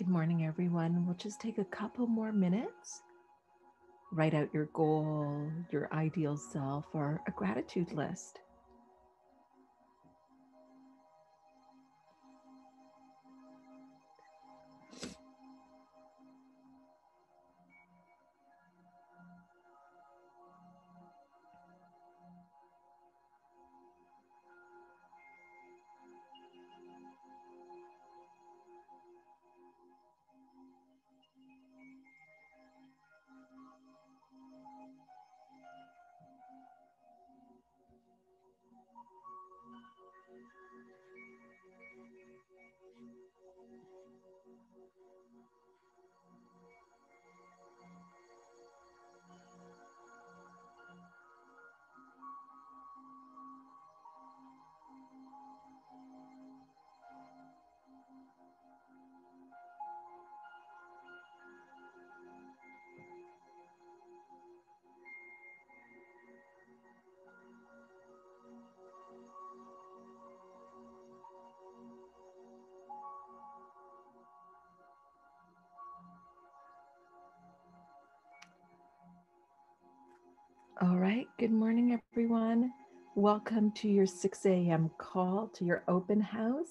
Good morning, everyone. We'll just take a couple more minutes. Write out your goal, your ideal self, or a gratitude list. All right. Good morning, everyone. Welcome to your 6 a.m. call to your open house.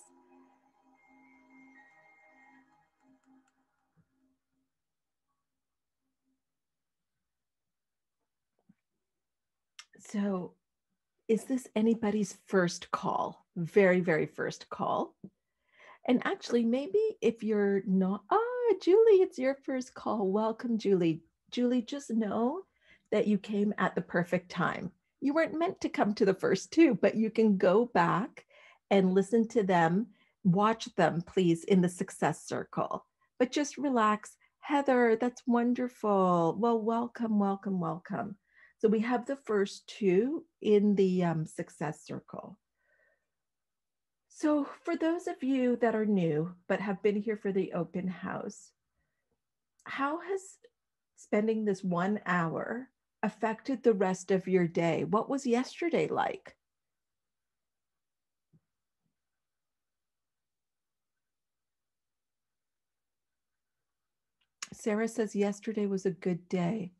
So, is this anybody's first call? Very, very first call. And actually, maybe if you're not, Julie, it's your first call. Welcome, Julie. Julie, just know that you came at the perfect time. You weren't meant to come to the first two, but you can go back and listen to them, watch them, please, in the success circle. But just relax. Heather, that's wonderful. Well, welcome, welcome, welcome. So we have the first two in the success circle. So, for those of you that are new but have been here for the open house, how has spending this 1 hour affected the rest of your day? What was yesterday like? Sarah says yesterday was a good day.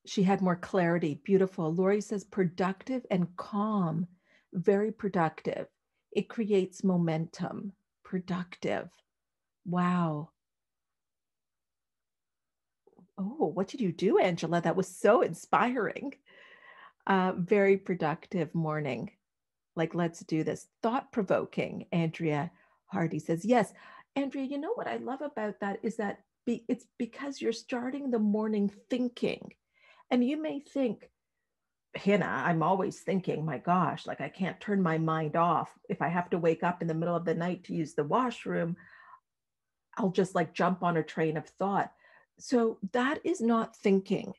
She had more clarity. Beautiful. Lori says productive and calm. Very productive. It creates momentum. Productive. Wow. Oh, what did you do, Angela? That was so inspiring. Very productive morning. Like, let's do this. Thought provoking. Andrea Hardy says, yes. Andrea, you know what I love about that is that it's because you're starting the morning thinking. And you may think, Hannah, I'm always thinking, my gosh, like I can't turn my mind off. If I have to wake up in the middle of the night to use the washroom, I'll just like jump on a train of thought. So that is not thinking.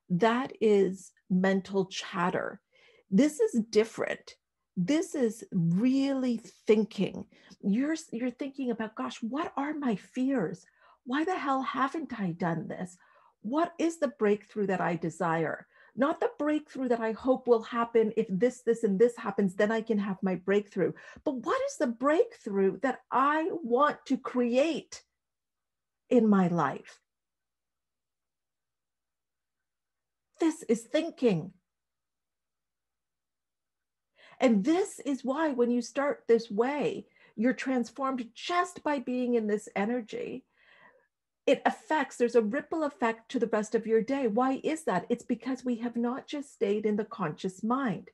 That is mental chatter. This is different. This is really thinking. You're thinking about, gosh, what are my fears? Why the hell haven't I done this? What is the breakthrough that I desire? Not the breakthrough that I hope will happen if this, and this happens, then I can have my breakthrough. But what is the breakthrough that I want to create in my life? This is thinking. And this is why when you start this way, you're transformed just by being in this energy. It affects, there's a ripple effect to the rest of your day. Why is that? It's because we have not just stayed in the conscious mind.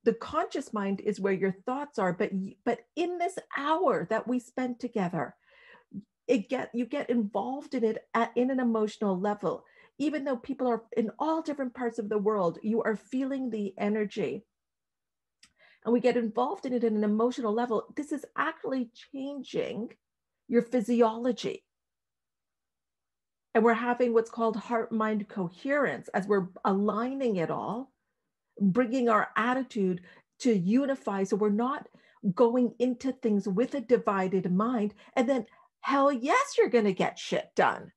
The conscious mind is where your thoughts are, but in this hour that we spend together, you get involved in it in an emotional level. Even though people are in all different parts of the world, you are feeling the energy. And we get involved in it at an emotional level. This is actually changing your physiology. And we're having what's called heart-mind coherence as we're aligning it all, bringing our attitude to unify. So we're not going into things with a divided mind. And then, hell yes, you're going to get shit done.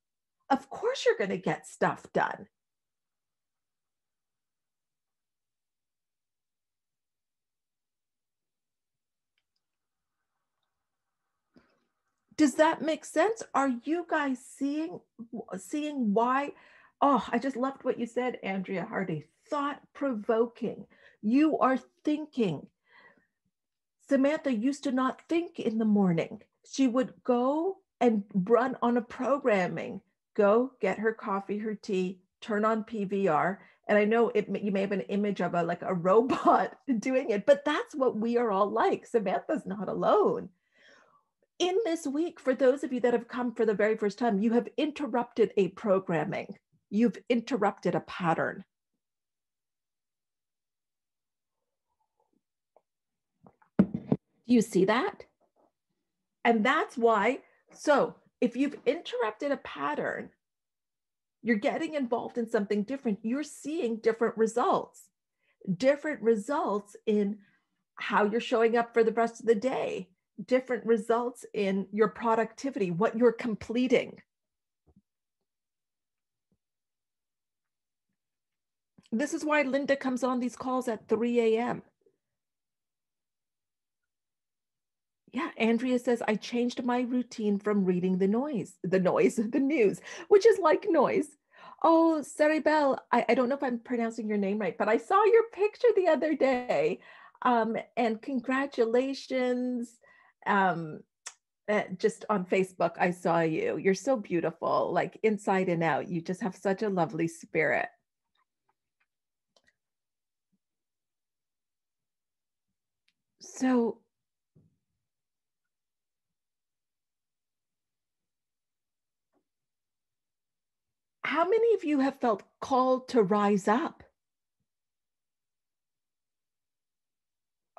Of course, you're going to get stuff done. Does that make sense? Are you guys seeing why? Oh, I just loved what you said, Andrea Hardy. Thought provoking. You are thinking. Samantha used to not think in the morning. She would go and run on a programming, go get her coffee, her tea, turn on PVR. And I know you may have an image of like a robot doing it, but that's what we are all like. Samantha's not alone. In this week, for those of you that have come for the very first time, you have interrupted a programming. You've interrupted a pattern. Do you see that? And that's why, so if you've interrupted a pattern, you're getting involved in something different, you're seeing different results in how you're showing up for the rest of the day, different results in your productivity, what you're completing. This is why Linda comes on these calls at 3 a.m. Yeah, Andrea says, I changed my routine from reading the news, which is like noise. Oh, Saribel, I don't know if I'm pronouncing your name right, but I saw your picture the other day. And congratulations. Just on Facebook, I saw you. You're so beautiful, like inside and out. You just have such a lovely spirit. So, how many of you have felt called to rise up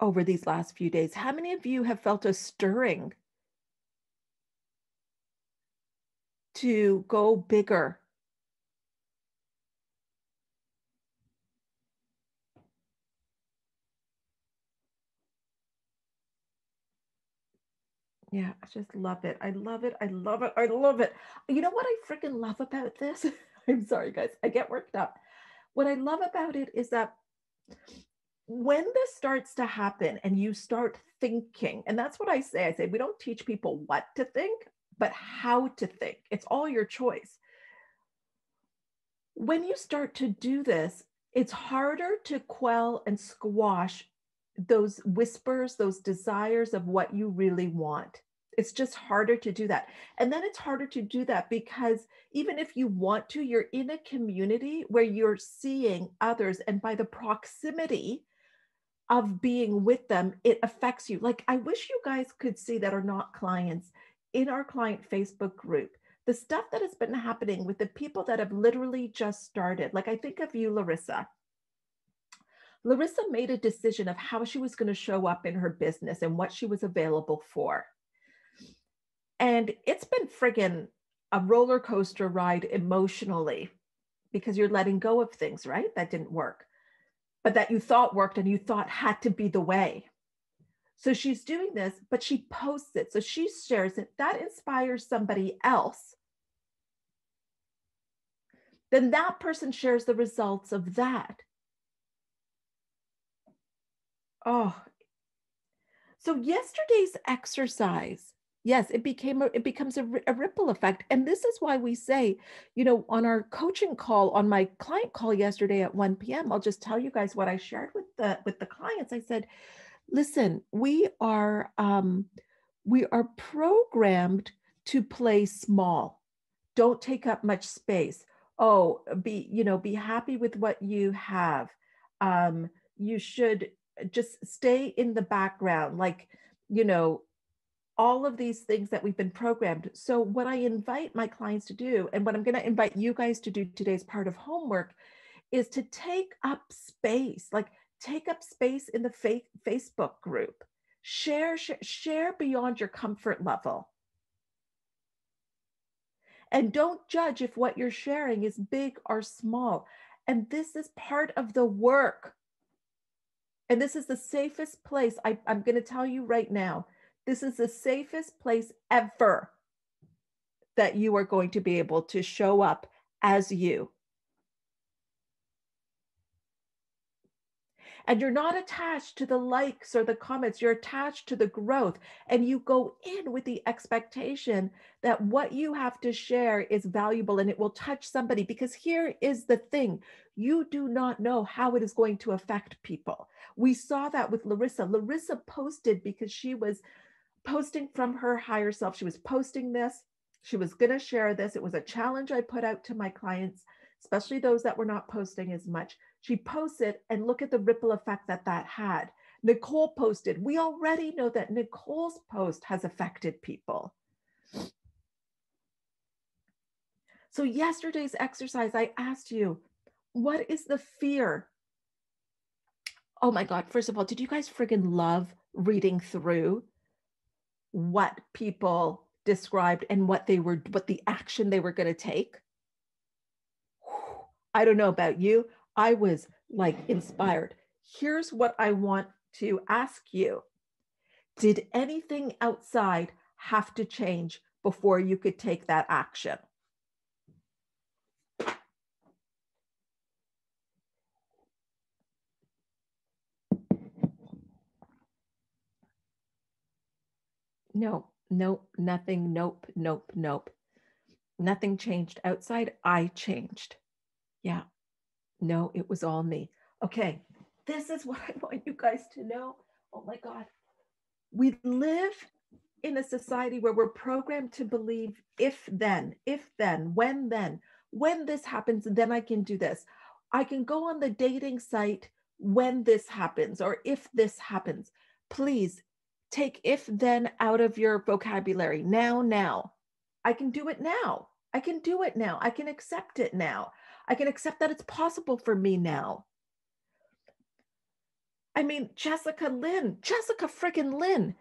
over these last few days? How many of you have felt a stirring to go bigger? Yeah, I just love it. I love it. I love it. I love it. You know what I freaking love about this? I'm sorry, guys. I get worked up. What I love about it is that when this starts to happen and you start thinking, and that's what I say, we don't teach people what to think, but how to think. It's all your choice. When you start to do this, it's harder to quell and squash those whispers, those desires of what you really want. It's just harder to do that. And then it's harder to do that because even if you want to, you're in a community where you're seeing others, and by the proximity of being with them, it affects you. Like, I wish you guys could see that are not clients in our client Facebook group, the stuff that has been happening with the people that have literally just started. Like, I think of you, Larissa. Larissa made a decision of how she was going to show up in her business and what she was available for. And it's been friggin' a roller coaster ride emotionally because you're letting go of things, right? That didn't work, but that you thought worked and you thought had to be the way. So she's doing this, but she posts it. So she shares it. That inspires somebody else. Then that person shares the results of that. Oh, so yesterday's exercise, yes, it becomes a ripple effect. And this is why we say, on our coaching call, on my client call yesterday at 1 p.m., I'll just tell you guys what I shared with the clients. I said, listen, we are programmed to play small. Don't take up much space. Oh, be happy with what you have. You should just stay in the background, like, all of these things that we've been programmed. So what I invite my clients to do, and what I'm going to invite you guys to do today as part of homework, is to take up space, like take up space in the Facebook group. Share beyond your comfort level. And don't judge if what you're sharing is big or small. And this is part of the work. And this is the safest place. I'm going to tell you right now, this is the safest place ever that you are going to be able to show up as you. And you're not attached to the likes or the comments, you're attached to the growth. And you go in with the expectation that what you have to share is valuable and it will touch somebody. Because here is the thing, you do not know how it is going to affect people. We saw that with Larissa. Larissa posted because she was posting from her higher self. She was posting this. She was going to share this. It was a challenge I put out to my clients, especially those that were not posting as much. She posted, and look at the ripple effect that that had. Nicole posted. We already know that Nicole's post has affected people. So yesterday's exercise, I asked you, what is the fear? Oh my God, first of all, did you guys friggin' love reading through what people described and what the action they were going to take? I don't know about you. I was like inspired. Here's what I want to ask you. Did anything outside have to change before you could take that action? No, nope, nothing. Nope, nope, nope. Nothing changed outside. I changed. Yeah. No, it was all me. Okay. This is what I want you guys to know. Oh my God. We live in a society where we're programmed to believe if then, when this happens, then I can do this. I can go on the dating site when this happens or if this happens. Please take if then out of your vocabulary. Now. I can do it now. I can do it now. I can accept it now. I can accept that it's possible for me now. I mean, Jessica freaking Lynn.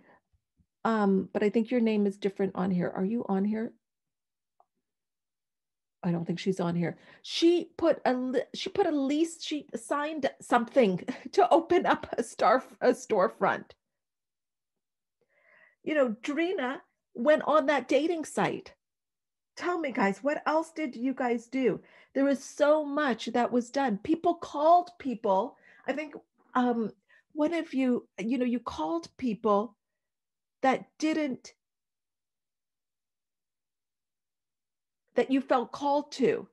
But I think your name is different on here. Are you on here? I don't think she's on here. She signed something to open up a storefront. You know, Drina went on that dating site. Tell me, guys, what else did you guys do? There was so much that was done. People called people. I think one of you, you called people that you felt called to.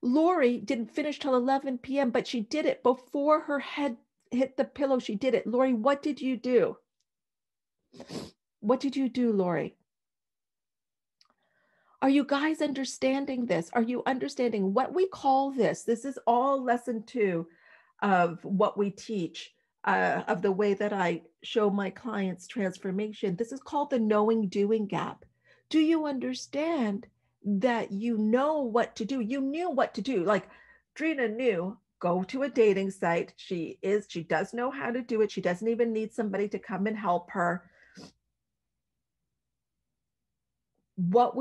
Lori didn't finish till 11 p.m., but she did it before her head hit the pillow. She did it. Lori, what did you do? What did you do, Lori? Are you guys understanding this? Are you understanding what we call this? This is all lesson 2 of what we teach, of the way that I show my clients transformation. This is called the knowing doing gap. Do you understand that you know what to do? You knew what to do. Like Drina knew, go to a dating site. She does know how to do it. She doesn't even need somebody to come and help her. But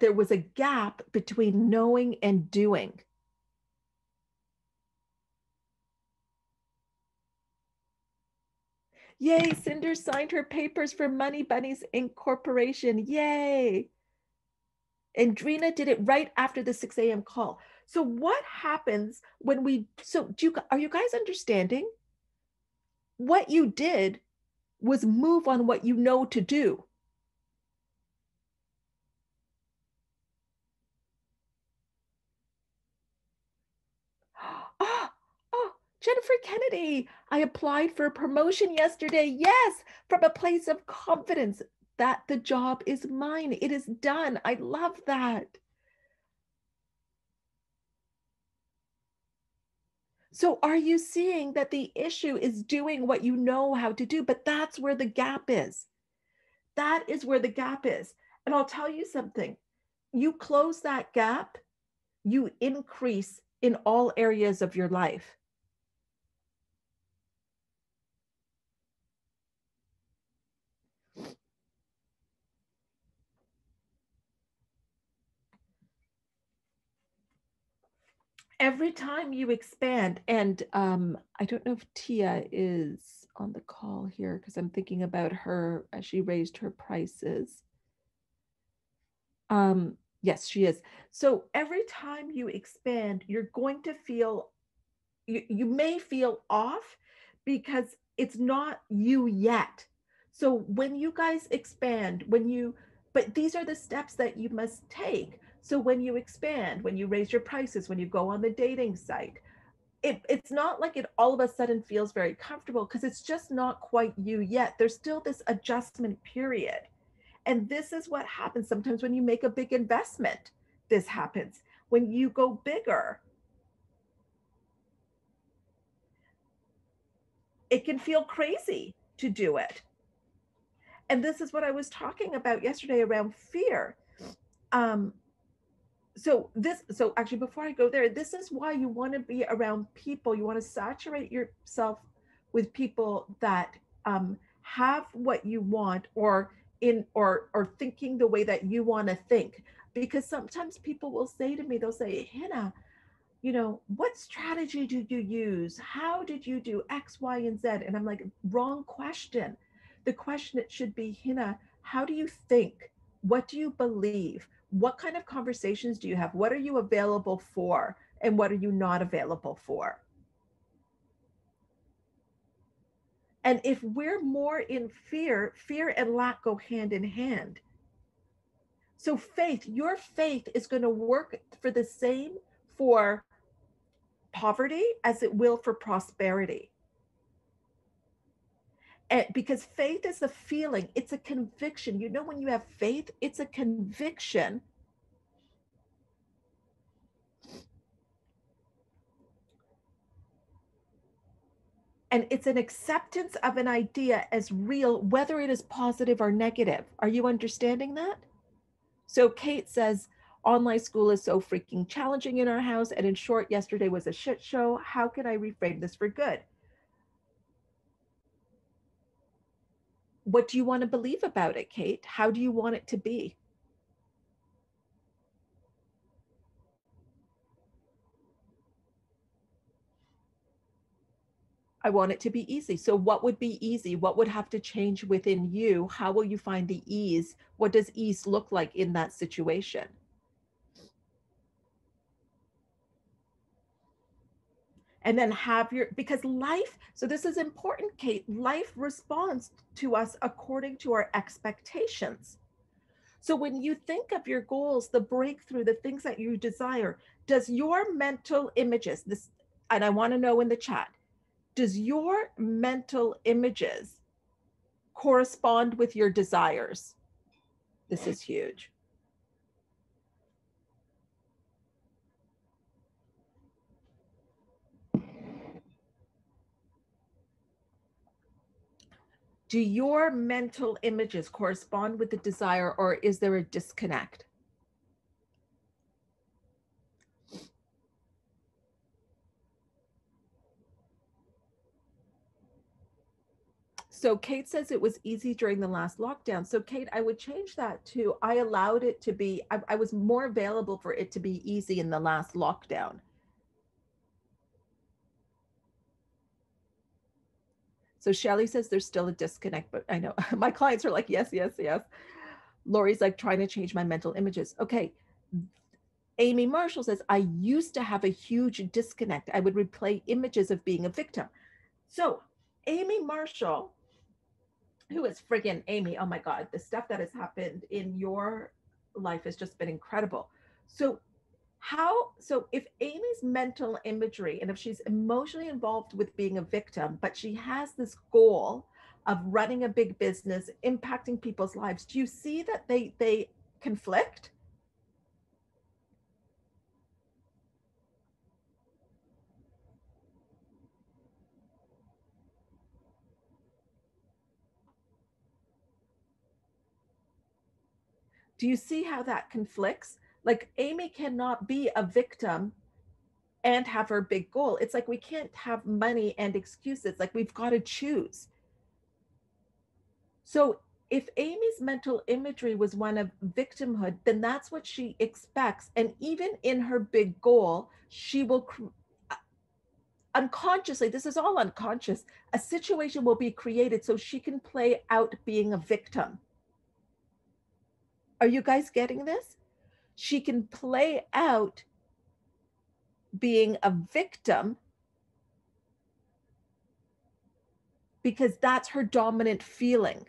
there was a gap between knowing and doing. Yay, Cinder signed her papers for Money Bunnies Incorporation. Yay. And Drina did it right after the 6 a.m. call. So what happens when are you guys understanding? What you did was move on what you know to do. Oh, Jennifer Kennedy, I applied for a promotion yesterday. Yes, from a place of confidence that the job is mine. It is done. I love that. So are you seeing that the issue is doing what you know how to do? But that's where the gap is. That is where the gap is. And I'll tell you something. You close that gap, you increase in all areas of your life. Every time you expand, and I don't know if Tia is on the call here because I'm thinking about her as she raised her prices. Yes, she is. So every time you expand, you're going to feel, you may feel off because it's not you yet. So when you guys expand, but these are the steps that you must take. So when you expand, when you raise your prices, when you go on the dating site, it's not like it all of a sudden feels very comfortable because it's just not quite you yet. There's still this adjustment period. And this is what happens sometimes when you make a big investment. This happens when you go bigger. It can feel crazy to do it. And this is what I was talking about yesterday around fear. Um, so actually, before I go there, this is why you want to be around people. You want to saturate yourself with people that have what you want, or thinking the way that you want to think. Because sometimes people will say to me, they'll say, Hannah, what strategy did you use? How did you do X, Y, and Z? And I'm like, wrong question. The question it should be, Hina, how do you think? What do you believe? What kind of conversations do you have? What are you available for? And what are you not available for? And if we're more in fear, fear and lack go hand in hand. So your faith is going to work for the same for poverty as it will for prosperity. And because faith is a feeling, it's a conviction. When you have faith, it's a conviction. And it's an acceptance of an idea as real, whether it is positive or negative. Are you understanding that? So Kate says, online school is so freaking challenging in our house. And in short, yesterday was a shit show. How can I reframe this for good? What do you want to believe about it, Kate? How do you want it to be? I want it to be easy. So what would be easy? What would have to change within you? How will you find the ease? What does ease look like in that situation? And then because life, so this is important, Kate, life responds to us according to our expectations. So when you think of your goals, the breakthrough, the things that you desire, does your mental images, and I want to know in the chat, does your mental images correspond with your desires? This is huge. Do your mental images correspond with the desire, or is there a disconnect? So Kate says it was easy during the last lockdown. So Kate, I would change that to, I allowed it to be, I was more available for it to be easy in the last lockdown. So Shelly says there's still a disconnect, but I know my clients are like, yes, yes, yes. Lori's like trying to change my mental images. Okay. Amy Marshall says, I used to have a huge disconnect. I would replay images of being a victim. So Amy Marshall, who is friggin' Amy, oh my God, the stuff that has happened in your life has just been incredible. So if Amy's mental imagery, and if she's emotionally involved with being a victim, but she has this goal of running a big business, impacting people's lives, do you see that they conflict? Do you see how that conflicts? Like Amy cannot be a victim and have her big goal. It's like we can't have money and excuses. Like we've got to choose. So if Amy's mental imagery was one of victimhood, then that's what she expects. And even in her big goal, she will unconsciously, this is all unconscious, a situation will be created so she can play out being a victim. Are you guys getting this? She can play out being a victim because that's her dominant feeling.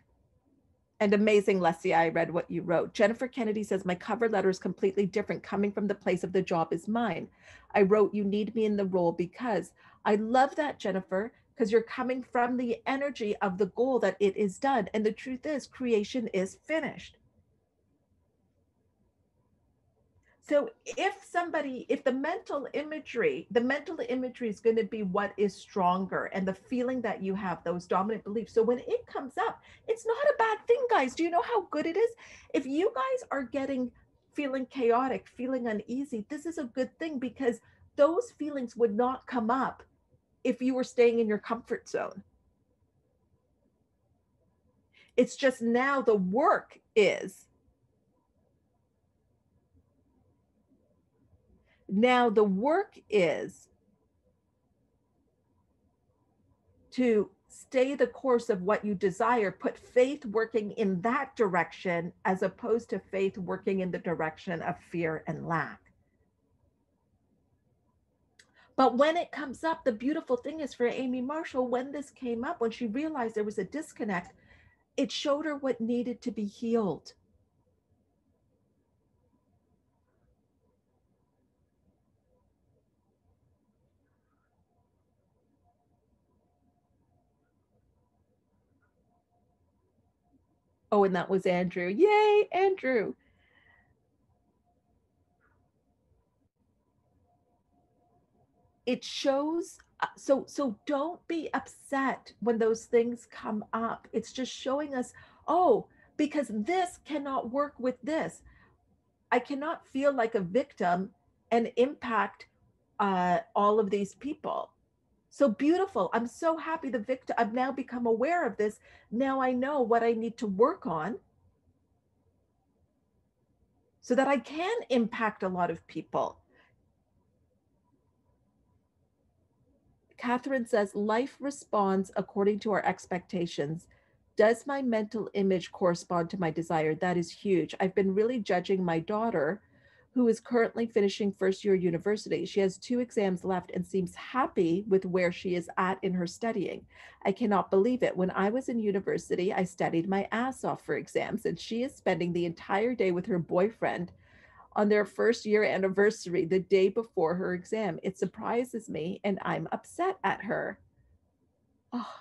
And amazing, Leslie, I read what you wrote. Jennifer Kennedy says, my cover letter is completely different coming from the place of the job is mine. I wrote, you need me in the role because I love that, Jennifer, because you're coming from the energy of the goal that it is done. And the truth is, creation is finished. So if the mental imagery is going to be what is stronger and the feeling that you have, those dominant beliefs. So when it comes up, it's not a bad thing, guys. Do you know how good it is? If you guys are feeling chaotic, feeling uneasy, this is a good thing because those feelings would not come up if you were staying in your comfort zone. It's just now the work is to stay the course of what you desire, put faith working in that direction as opposed to faith working in the direction of fear and lack. But when it comes up, the beautiful thing is for Amy Marshall, when this came up, when she realized there was a disconnect, it showed her what needed to be healed. Oh, and that was Andrew. Yay, Andrew. It shows, so don't be upset when those things come up. It's just showing us, oh, because this cannot work with this. I cannot feel like a victim and impact all of these people. So beautiful. I'm so happy the victim, I've now become aware of this. Now I know what I need to work on so that I can impact a lot of people. Catherine says, life responds according to our expectations. Does my mental image correspond to my desire? That is huge. I've been really judging my daughter, who is currently finishing first year university. She has 2 exams left and seems happy with where she is at in her studying. I cannot believe it. When I was in university, I studied my ass off for exams, and she is spending the entire day with her boyfriend on their first year anniversary the day before her exam. It surprises me and I'm upset at her. Oh.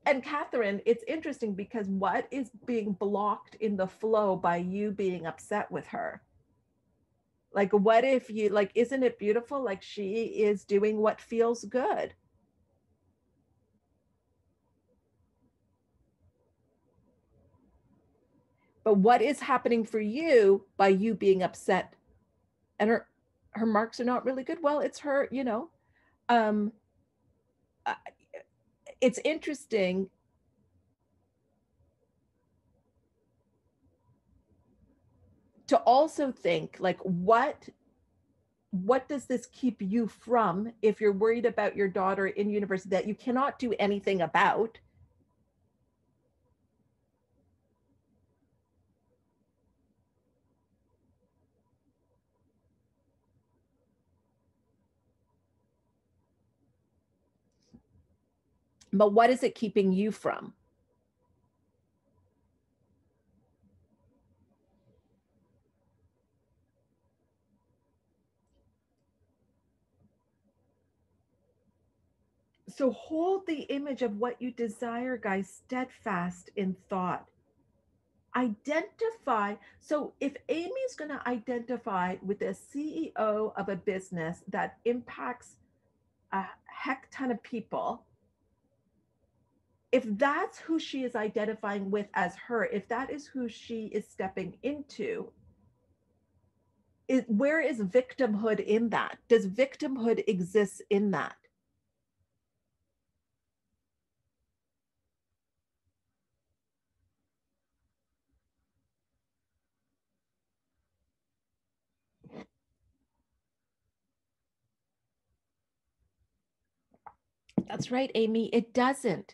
And Catherine, it's interesting because what is being blocked in the flow by you being upset with her? Like, what if you, like, isn't it beautiful? Like, she is doing what feels good. But what is happening for you by you being upset? And her marks are not really good. Well, it's her, you know. Um, it's interesting to also think like what does this keep you from if you're worried about your daughter in university that you cannot do anything about? But what is it keeping you from? So hold the image of what you desire, guys, steadfast in thought. Identify. So if Amy's going to identify with the CEO of a business that impacts a heck ton of people, if that's who she is identifying with as her, if that is who she is stepping into, where is victimhood in that? Does victimhood exist in that? That's right, Amy. It doesn't.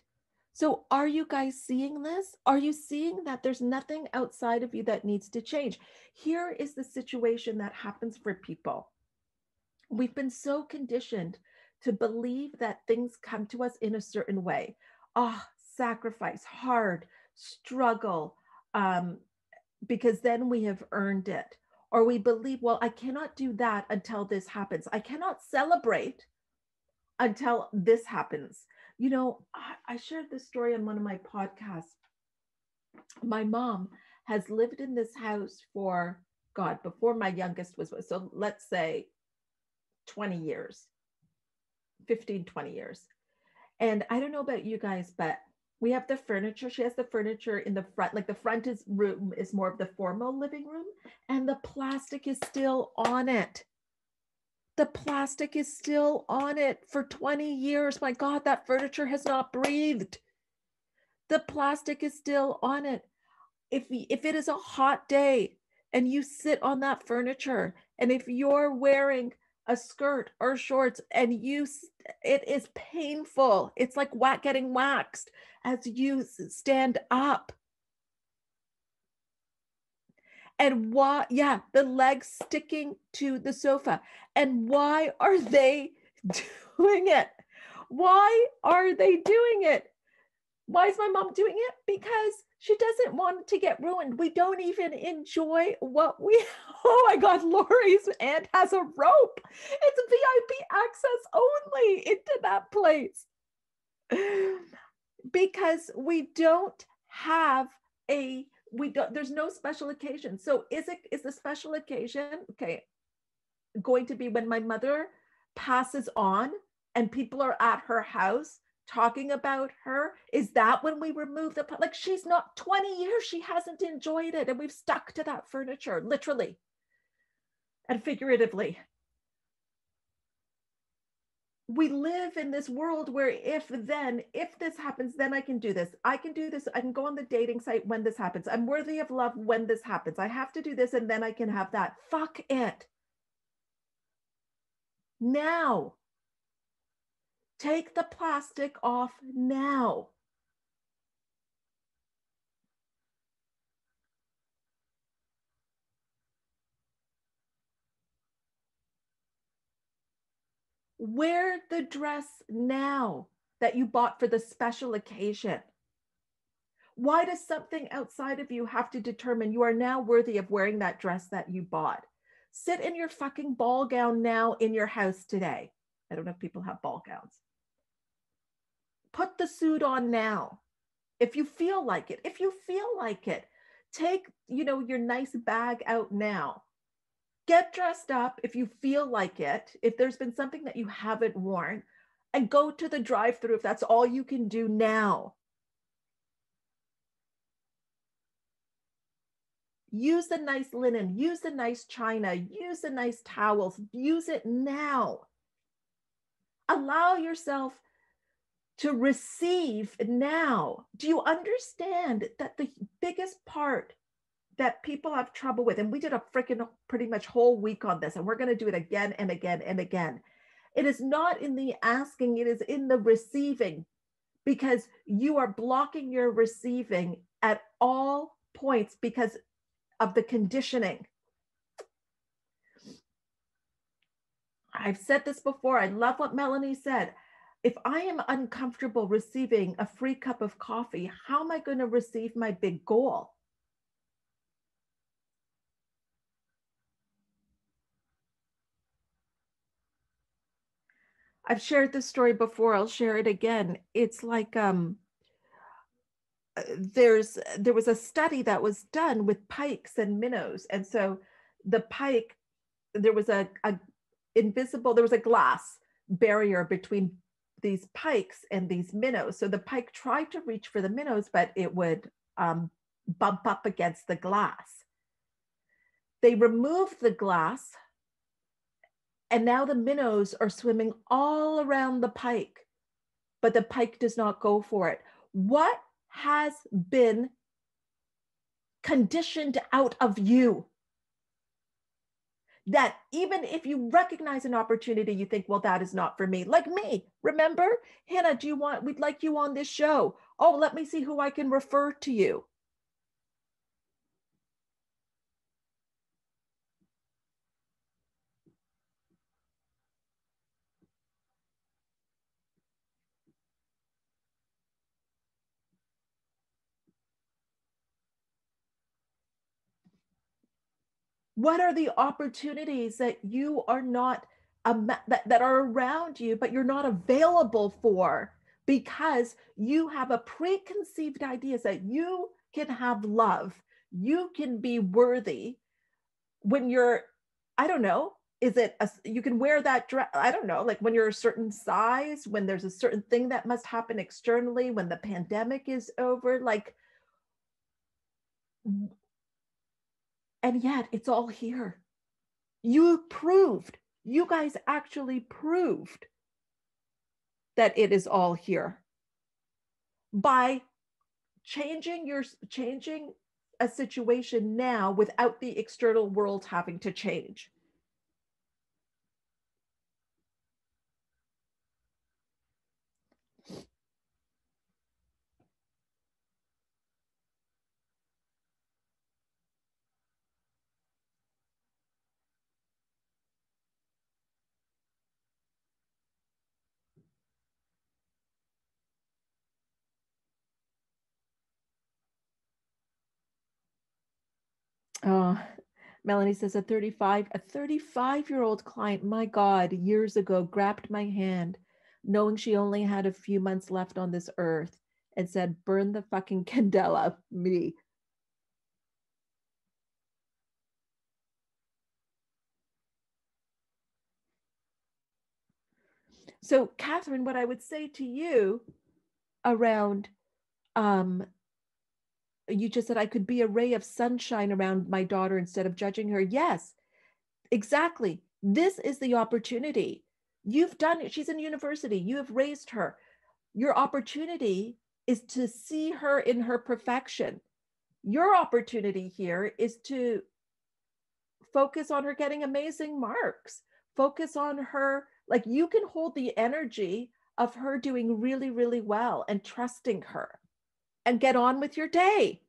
So, are you guys seeing this? Are you seeing that there's nothing outside of you that needs to change? Here is the situation that happens for people We've been so conditioned to believe that things come to us in a certain way. Ah, sacrifice, hard, struggle, um, because then we have earned it. Or we believe, well, I cannot do that until this happens. I cannot celebrate until this happens. You know, I shared this story on one of my podcasts. My mom has lived in this house for, God, before my youngest was, so let's say 20 years, 15, 20 years. And I don't know about you guys, but we have the furniture. She has the furniture in the front, like the front is room is more of the formal living room, and the plastic is still on it. The plastic is still on it for 20 years. My God, that furniture has not breathed. The plastic is still on it. If it is a hot day and you sit on that furniture, and if you're wearing a skirt or shorts and it is painful. It's like getting waxed as you stand up. And why, yeah, the legs sticking to the sofa. And why are they doing it? Why are they doing it? Why is my mom doing it? Because she doesn't want it to get ruined. We don't even enjoy what we, oh my God, Lori's aunt has a rope. It's VIP access only into that place. Because we don't have there's no special occasion. So is the special occasion, okay, going to be when my mother passes on and people are at her house talking about her? Is that when we remove like, she's not 20 years, she hasn't enjoyed it, and we've stuck to that furniture, literally and figuratively. We live in this world where if this happens, then I can do this. I can do this. I can go on the dating site when this happens. I'm worthy of love when this happens. I have to do this and then I can have that. Fuck it. Now. Take the plastic off now. Wear the dress now that you bought for the special occasion. Why does something outside of you have to determine you are now worthy of wearing that dress that you bought? Sit in your fucking ball gown now in your house today. I don't know if people have ball gowns. Put the suit on now. If you feel like it, take, your nice bag out now. Get dressed up if you feel like it, if there's been something that you haven't worn, and go to the drive-thru if that's all you can do now. Use the nice linen, use the nice china, use the nice towels, use it now. Allow yourself to receive now. Do you understand that the biggest part that people have trouble with, and we did a freaking pretty much whole week on this, and we're going to do it again and again and again. It is not in the asking, it is in the receiving, because you are blocking your receiving at all points because of the conditioning. I've said this before. I love what Melanie said. If I am uncomfortable receiving a free cup of coffee, how am I going to receive my big goal? I've shared this story before. I'll share it again. It's like there was a study that was done with pikes and minnows, and so the pike, there was a glass barrier between these pikes and these minnows. So the pike tried to reach for the minnows, but it would bump up against the glass. They removed the glass, and now the minnows are swimming all around the pike, but the pike does not go for it. What has been conditioned out of you that even if you recognize an opportunity, you think, well, that is not for me? Like me, remember, Hannah, we'd like you on this show. Oh, let me see who I can refer to you. What are the opportunities that you are not that are around you, but you're not available for because you have a preconceived ideas that you can have love, you can be worthy when you're, I don't know, is it you can wear that dress, I don't know, like when you're a certain size, when there's a certain thing that must happen externally, when the pandemic is over, like, and yet it's all here. You proved, you guys actually proved that it is all here by changing a situation now without the external world having to change. Oh, Melanie says a 35-year-old client, my God, years ago grabbed my hand, knowing she only had a few months left on this earth, and said, burn the fucking candela, me. So, Catherine, what I would say to you around, um, you just said I could be a ray of sunshine around my daughter instead of judging her. Yes, exactly. This is the opportunity. You've done it. She's in university. You have raised her. Your opportunity is to see her in her perfection. Your opportunity here is to focus on her getting amazing marks. Focus on her, like you can hold the energy of her doing really, really well and trusting her and get on with your day.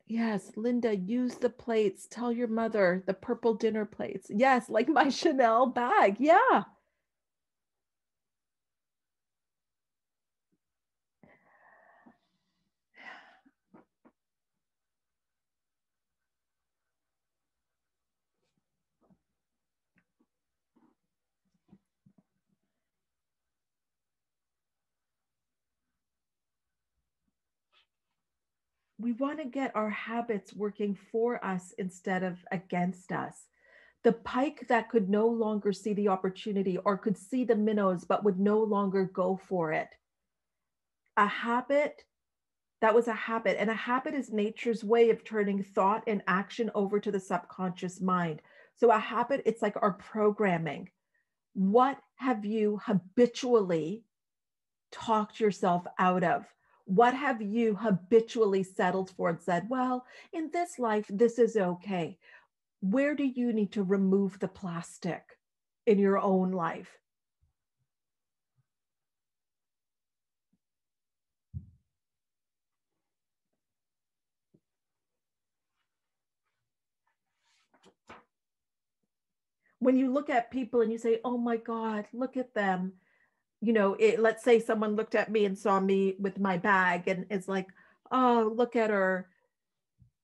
Yes, Linda, use the plates. Tell your mother the purple dinner plates. Yes, like my Chanel bag. Yeah. We want to get our habits working for us instead of against us. The pike that could no longer see the opportunity or could see the minnows but would no longer go for it. A habit, that was a habit. And a habit is nature's way of turning thought and action over to the subconscious mind. So a habit, it's like our programming. What have you habitually talked yourself out of? What have you habitually settled for and said, well, in this life, this is okay? Where do you need to remove the plastic in your own life? When you look at people and you say, oh my God, look at them. You know, let's say someone looked at me and saw me with my bag and is like, oh, look at her.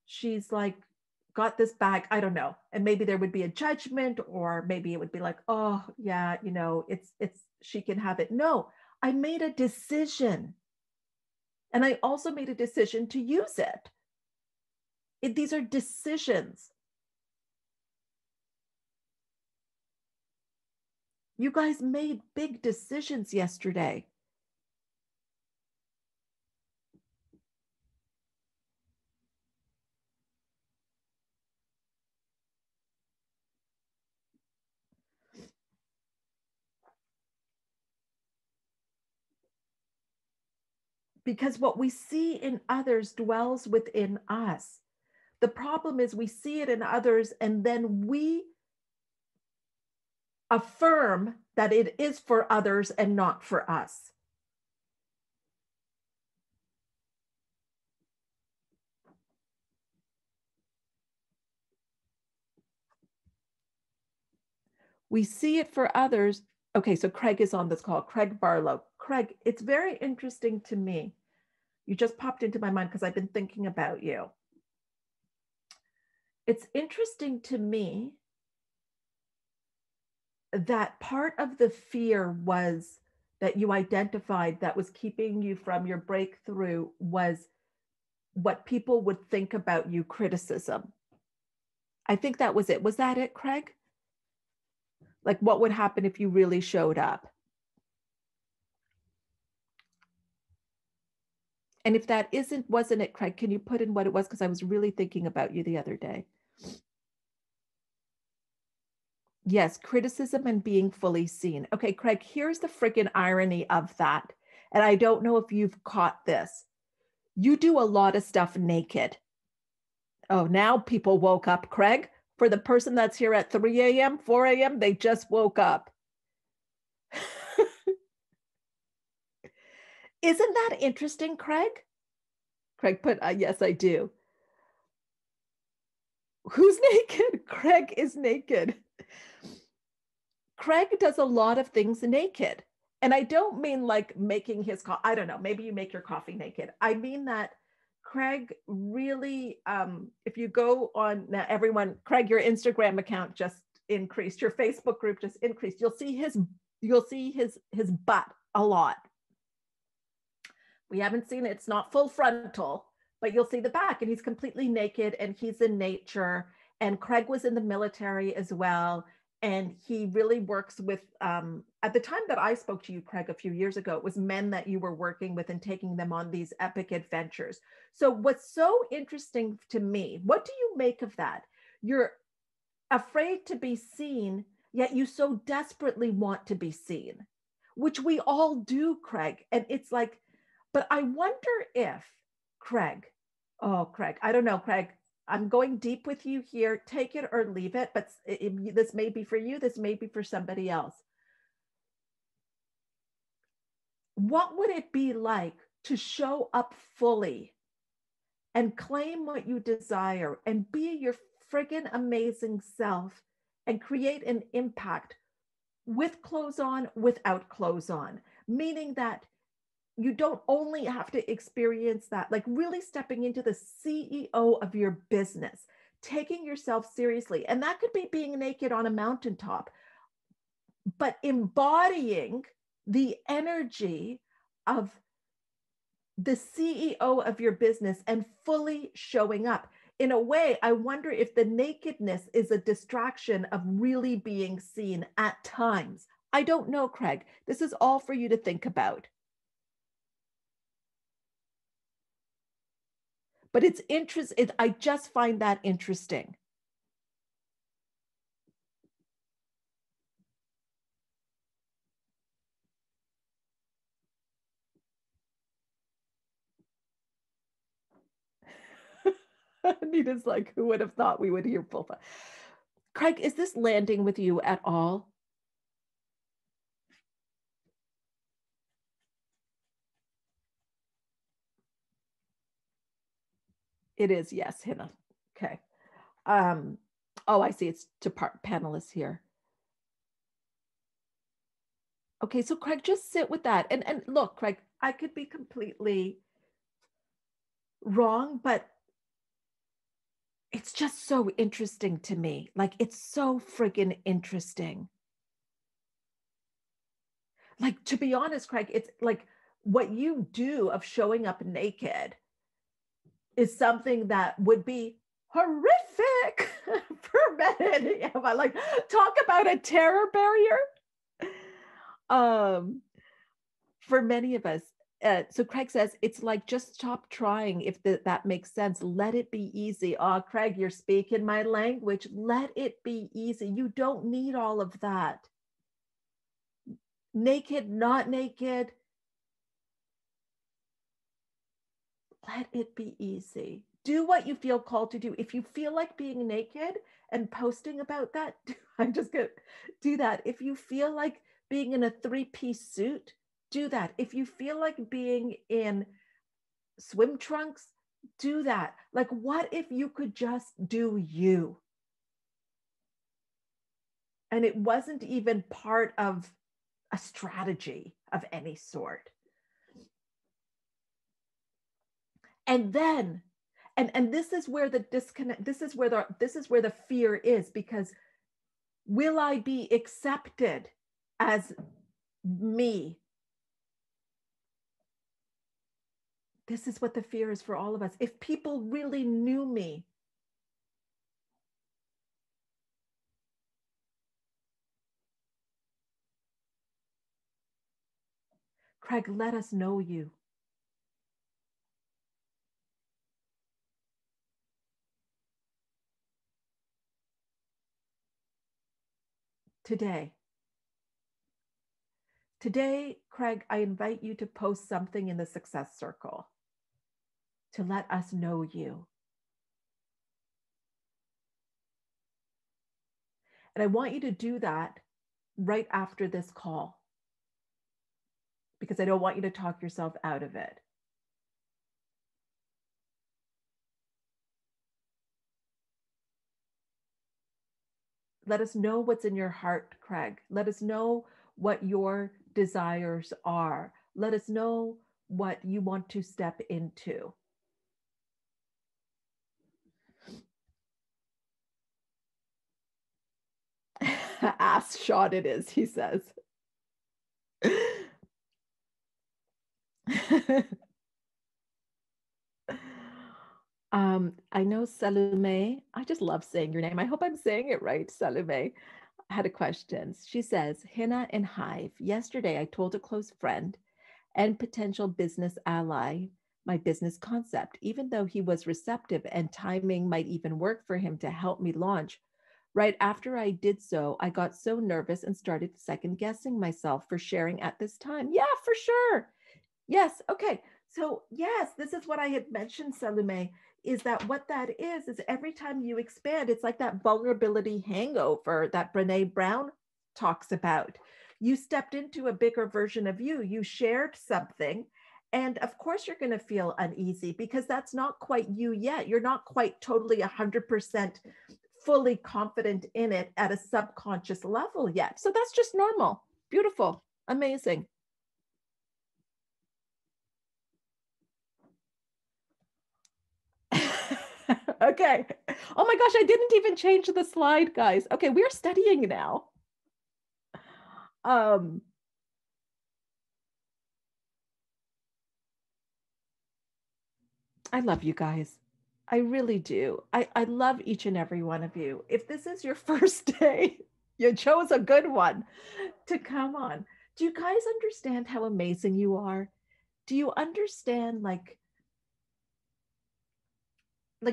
She's like, got this bag. I don't know. And maybe there would be a judgment, or maybe it would be like, oh, yeah, you know, she can have it. No, I made a decision. And I also made a decision to use it. These are decisions. You guys made big decisions yesterday. Because what we see in others dwells within us. The problem is we see it in others and then we affirm that it is for others and not for us. We see it for others. Okay, so Craig is on this call. Craig Barlow. Craig, it's very interesting to me. You just popped into my mind because I've been thinking about you. It's interesting to me that part of the fear was that you identified that was keeping you from your breakthrough was what people would think about you, criticism. I think that was it. Was that it, Craig? Like what would happen if you really showed up? And if that wasn't it, Craig, can you put in what it was? Because I was really thinking about you the other day. Yes, criticism and being fully seen. Okay, Craig, here's the friggin' irony of that. And I don't know if you've caught this. You do a lot of stuff naked. Oh, now people woke up, Craig. For the person that's here at 3 a.m., 4 a.m., they just woke up. Isn't that interesting, Craig? Craig put, yes, I do. Who's naked? Craig is naked. Craig does a lot of things naked. And I don't mean like making his coffee. I don't know. Maybe you make your coffee naked. I mean that Craig really, if you go on now, everyone, Craig, your Instagram account just increased. Your Facebook group just increased. You'll see his butt a lot. We haven't seen it. It's not full frontal, but you'll see the back, and he's completely naked, and he's in nature. And Craig was in the military as well. And he really works with, at the time that I spoke to you, Craig, a few years ago, it was men that you were working with and taking them on these epic adventures. So what's so interesting to me, what do you make of that? You're afraid to be seen, yet you so desperately want to be seen, which we all do, Craig. And it's like, but I wonder if, Craig, oh, Craig, I don't know, Craig, I'm going deep with you here. Take it or leave it, but this may be for you, this may be for somebody else. What would it be like to show up fully and claim what you desire and be your friggin' amazing self and create an impact with clothes on, without clothes on? Meaning that you don't only have to experience that, like really stepping into the CEO of your business, taking yourself seriously. And that could be being naked on a mountaintop, but embodying the energy of the CEO of your business and fully showing up. In a way, I wonder if the nakedness is a distraction of really being seen at times. I don't know, Craig. This is all for you to think about. But it's interesting. I just find that interesting. Anita's like, who would have thought we would hear full? Craig, is this landing with you at all? It is, yes, Hannah. Okay. Oh, I see. It's to panelists here. Okay, so Craig, just sit with that. And look, Craig, I could be completely wrong, but it's just so interesting to me. Like, it's so friggin' interesting. Like, to be honest, Craig, it's like what you do of showing up naked is something that would be horrific for many. I like talk about a terror barrier. Um, for many of us. So Craig says, it's like, just stop trying if that makes sense. Let it be easy. Oh, Craig, you're speaking my language. Let it be easy. You don't need all of that. Naked, not naked. Let it be easy. Do what you feel called to do. If you feel like being naked and posting about that, I'm just going to do that. If you feel like being in a 3-piece suit, do that. If you feel like being in swim trunks, do that. Like, what if you could just do you? And it wasn't even part of a strategy of any sort. And then, and this is where the disconnect, this is where the fear is, because will I be accepted as me? This is what the fear is for all of us. If people really knew me, Craig, let us know you. Today, Craig, I invite you to post something in the Success Circle to let us know you. And I want you to do that right after this call, because I don't want you to talk yourself out of it. Let us know what's in your heart, Craig. Let us know what your desires are. Let us know what you want to step into. Ass shot it is, he says. I know Salome. I just love saying your name. I hope I'm saying it right, Salome. Had a question. She says, Hina and Hive, yesterday I told a close friend and potential business ally my business concept, even though he was receptive and timing might even work for him to help me launch. Right after I did so, I got so nervous and started second guessing myself for sharing at this time. Yeah, for sure. Yes. Okay. So, yes, this is what I had mentioned, Salome, is that what that is every time you expand, it's like that vulnerability hangover that Brene Brown talks about. You stepped into a bigger version of you, you shared something. And of course, you're going to feel uneasy because that's not quite you yet. You're not quite totally 100% fully confident in it at a subconscious level yet. So that's just normal. Beautiful. Amazing. Okay. Oh my gosh, I didn't even change the slide, guys. Okay, we're studying now. Um, I love you guys. I really do. I love each and every one of you. If this is your first day, you chose a good one to come on. Do you guys understand how amazing you are? Do you understand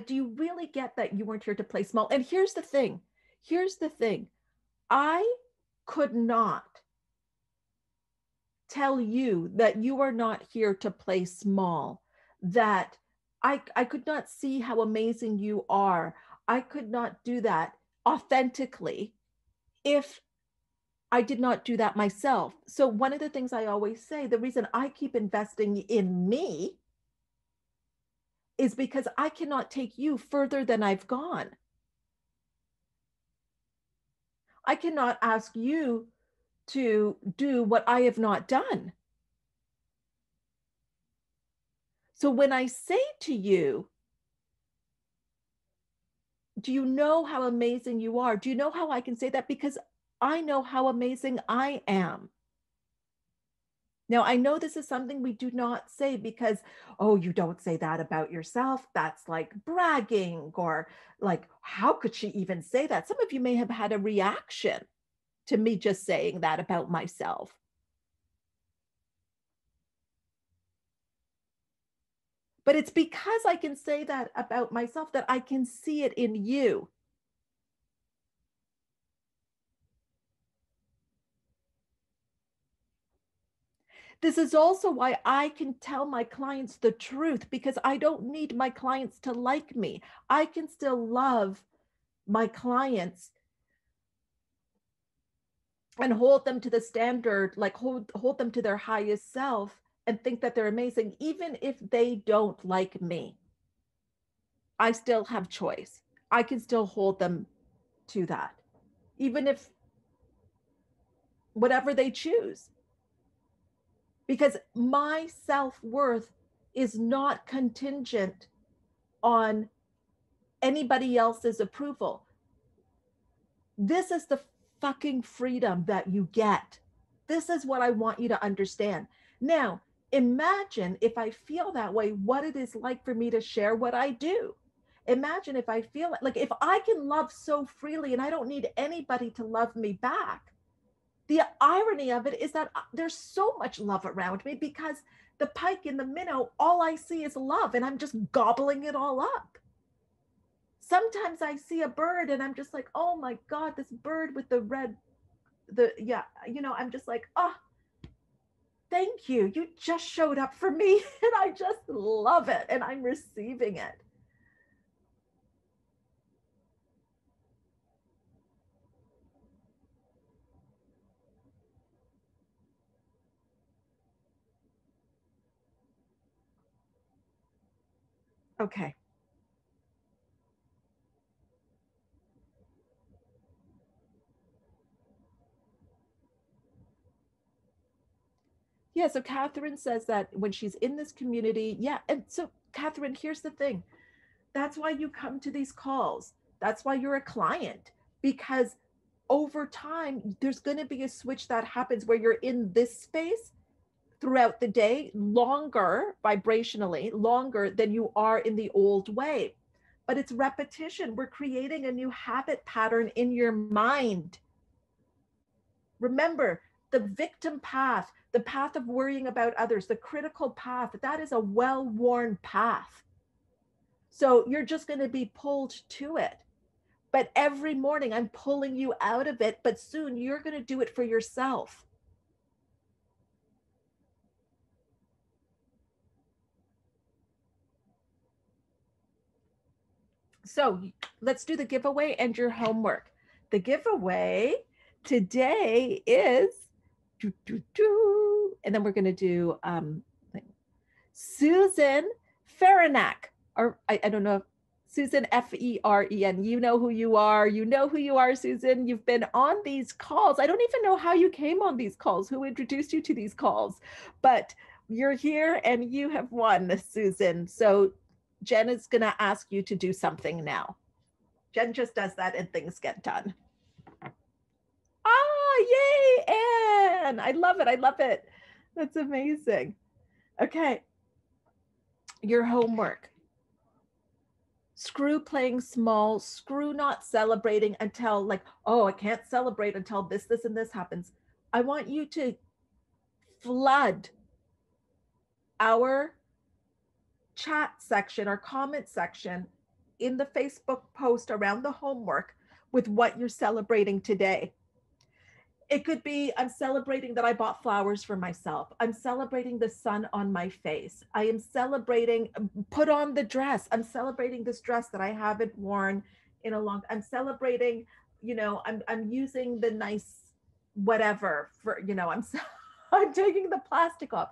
do you really get that you weren't here to play small? And here's the thing. Here's the thing. I could not tell you that you are not here to play small, that I could not see how amazing you are. I could not do that authentically if I did not do that myself. So, one of the things I always say, the reason I keep investing in me is because I cannot take you further than I've gone. I cannot ask you to do what I have not done. So, when I say to you, do you know how amazing you are? Do you know how I can say that? Because I know how amazing I am. Now, I know this is something we do not say because, oh, you don't say that about yourself. That's like bragging, or like, how could she even say that? Some of you may have had a reaction to me just saying that about myself. But it's because I can say that about myself that I can see it in you. This is also why I can tell my clients the truth, because I don't need my clients to like me. I can still love my clients and hold them to the standard, like hold them to their highest self and think that they're amazing, even if they don't like me. I still have choice. I can still hold them to that. Even if whatever they choose. Because my self-worth is not contingent on anybody else's approval. This is the fucking freedom that you get. This is what I want you to understand. Now, imagine if I feel that way, what it is like for me to share what I do. Imagine if I feel like if I can love so freely and I don't need anybody to love me back. The irony of it is that there's so much love around me because the pike and the minnow, all I see is love and I'm just gobbling it all up. Sometimes I see a bird and I'm just like, oh my God, this bird with the red, I'm just like, oh, thank you. You just showed up for me and I just love it and I'm receiving it. Okay. Yeah, so Catherine says that when she's in this community, yeah. And so, Catherine, here's the thing. That's why you come to these calls. That's why you're a client, because over time, there's going to be a switch that happens where you're in this space throughout the day, longer vibrationally, longer than you are in the old way. But it's repetition. We're creating a new habit pattern in your mind. Remember, the victim path, the path of worrying about others, the critical path, that is a well-worn path. So you're just going to be pulled to it. But every morning I'm pulling you out of it, but soon you're going to do it for yourself. So let's do the giveaway and your homework. The giveaway today is, and then we're going to do Susan Ferenak, or I don't know, Susan Feren. You know who you are. You know who you are, Susan. You've been on these calls. I don't even know how you came on these calls, who introduced you to these calls, but you're here and you have won, Susan. So Jen is going to ask you to do something now. Jen just does that and things get done. Ah, yay, Anne. I love it. I love it. That's amazing. Okay. Your homework. Screw playing small, screw not celebrating until like, oh, I can't celebrate until this, and this happens. I want you to flood our chat section or comment section in the Facebook post around the homework with what you're celebrating today. It could be, I'm celebrating that I bought flowers for myself. I'm celebrating the sun on my face. I am celebrating, put on the dress. I'm celebrating this dress that I haven't worn in a long time. I'm celebrating, I'm using the nice whatever for, I'm taking the plastic off.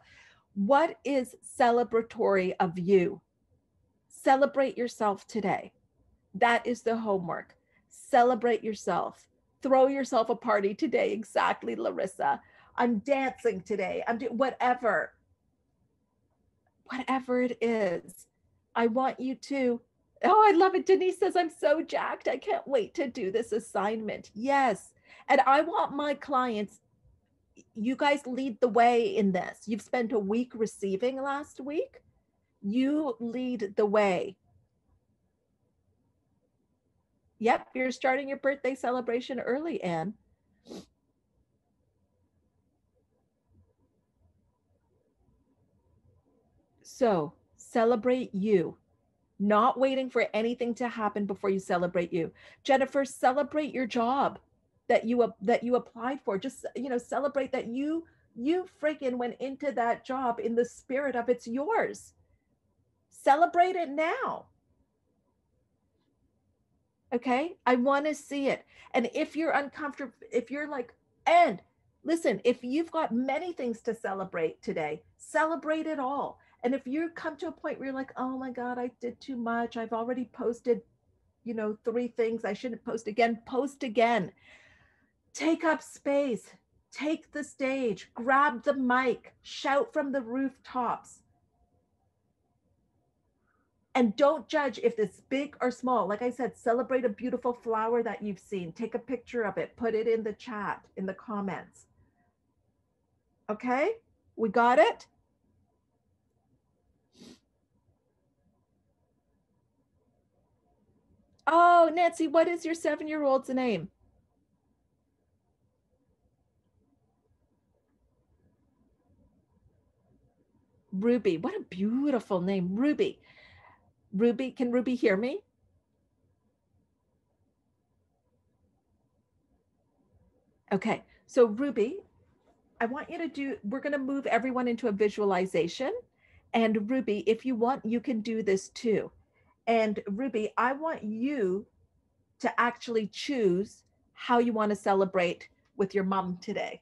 What is celebratory of you? Celebrate yourself today. That is the homework. Celebrate yourself. Throw yourself a party today. Exactly, Larissa. I'm dancing today. I'm doing whatever it is. I want you to. Oh, I love it. Denise says, I'm so jacked. I can't wait to do this assignment. Yes. And I want my clients, you guys lead the way in this. You've spent a week receiving last week. You lead the way. Yep, you're starting your birthday celebration early, Anne. So celebrate you, not waiting for anything to happen before you celebrate you. Jennifer, celebrate your job that you applied for. Just, celebrate that you freaking went into that job in the spirit of it's yours. Celebrate it now. Okay, I want to see it. And if you're uncomfortable, if you're like, and listen, if you've got many things to celebrate today, celebrate it all. And if you come to a point where you're like, oh my God, I did too much, I've already posted 3 things, I shouldn't post again. Take up space. Take the stage, grab the mic, shout from the rooftops. And don't judge if it's big or small. Like I said, celebrate a beautiful flower that you've seen. Take a picture of it, put it in the chat, in the comments. Okay, we got it? Oh, Nancy, what is your 7-year-old's name? Ruby. What a beautiful name, Ruby. Ruby, can Ruby hear me? Okay, so Ruby, I want you to do, we're going to move everyone into a visualization. And Ruby, if you want, you can do this too. And Ruby, I want you to actually choose how you want to celebrate with your mom today.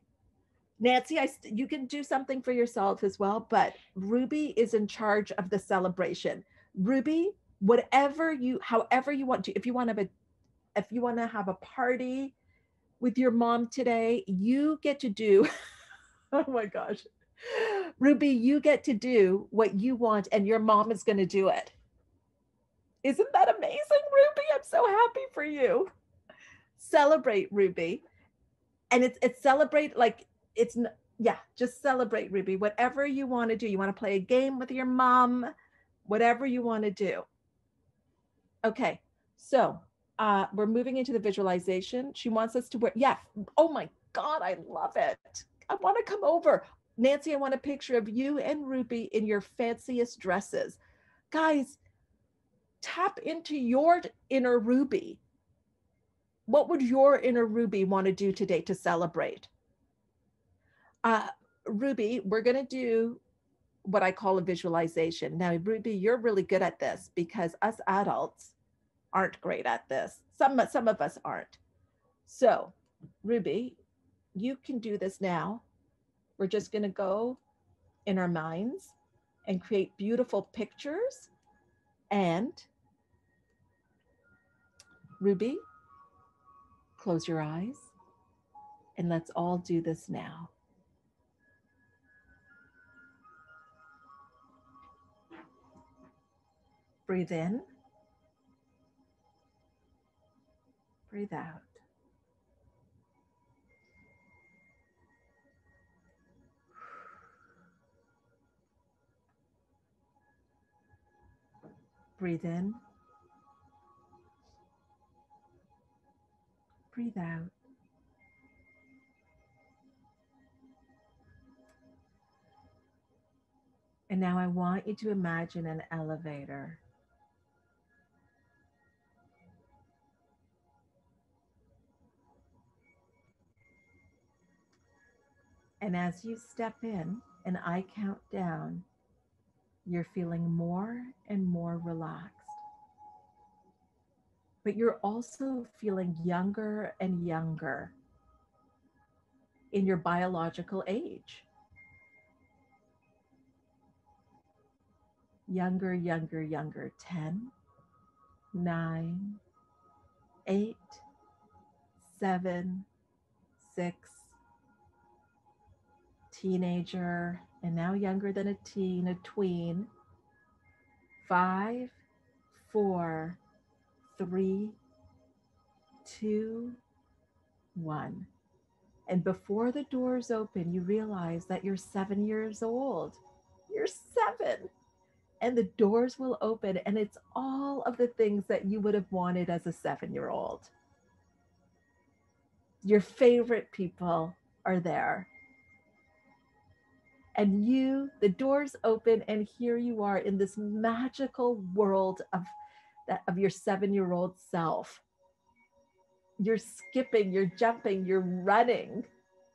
Nancy, you can do something for yourself as well, but Ruby is in charge of the celebration. Ruby, however you want to, if you want to have a party with your mom today, you get to do, oh my gosh, Ruby, you get to do what you want and your mom is going to do it. Isn't that amazing, Ruby? I'm so happy for you. Celebrate, Ruby. And it's celebrate like it's yeah, just celebrate, Ruby. Whatever you want to do. You want to play a game with your mom, whatever you want to do. Okay, so we're moving into the visualization. She wants us to wear, yeah. Oh my God, I love it. I want to come over. Nancy, I want a picture of you and Ruby in your fanciest dresses. Guys, tap into your inner Ruby. What would your inner Ruby want to do today to celebrate? Ruby, we're going to do what I call a visualization. Now, Ruby, you're really good at this because us adults aren't great at this. Some of us aren't. So, Ruby, you can do this now. We're just going to go in our minds and create beautiful pictures. And Ruby, close your eyes and let's all do this now. Breathe in. Breathe out. Breathe in. Breathe out. And now I want you to imagine an elevator. And as you step in and I count down, you're feeling more and more relaxed. But you're also feeling younger and younger in your biological age. Younger, younger, younger. 10, 9, 8, 7, 6, teenager, and now younger than a teen, a tween. 5, 4, 3, 2, 1. And before the doors open, you realize that you're 7 years old. You're 7. And the doors will open, and it's all of the things that you would have wanted as a 7-year-old. Your favorite people are there. And the doors open, and here you are in this magical world of your 7-year-old self. You're skipping, you're jumping, you're running.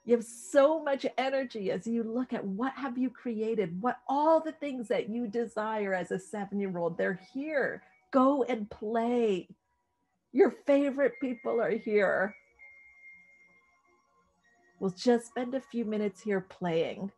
You have so much energy as you look at what have you created, what all the things that you desire as a 7-year-old, they're here. Go and play. Your favorite people are here. We'll just spend a few minutes here playing.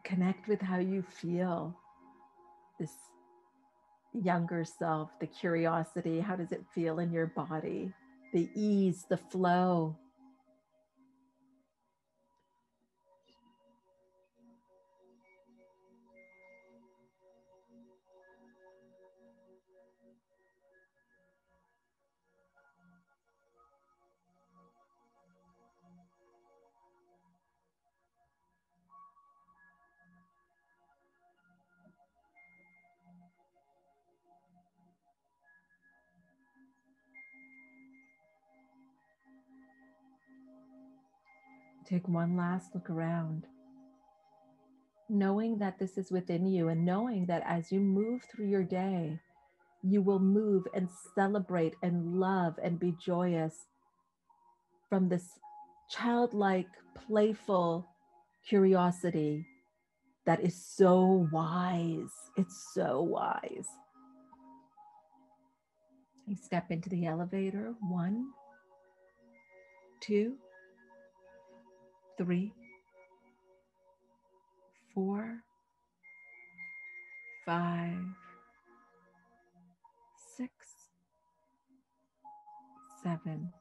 Connect with how you feel, this younger self, the curiosity. How does it feel in your body? The ease, the flow. Take one last look around, knowing that this is within you, and knowing that as you move through your day, you will move and celebrate and love and be joyous from this childlike, playful curiosity that is so wise. It's so wise. You step into the elevator. 1, 2, 3, 4, 5, 6, 7,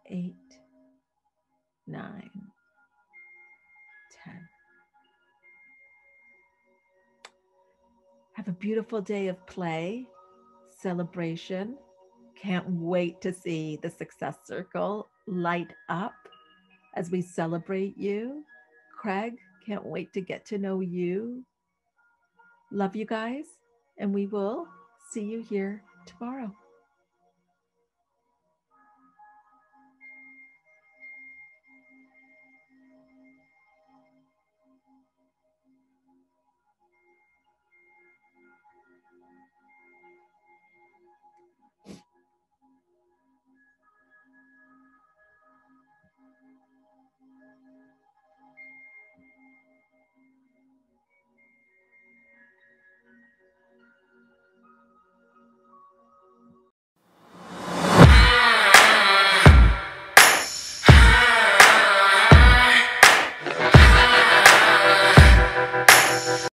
8, 9, 10. Have a beautiful day of play, celebration. Can't wait to see the Success Circle light up as we celebrate you. Craig, can't wait to get to know you. Love you guys, and we will see you here tomorrow.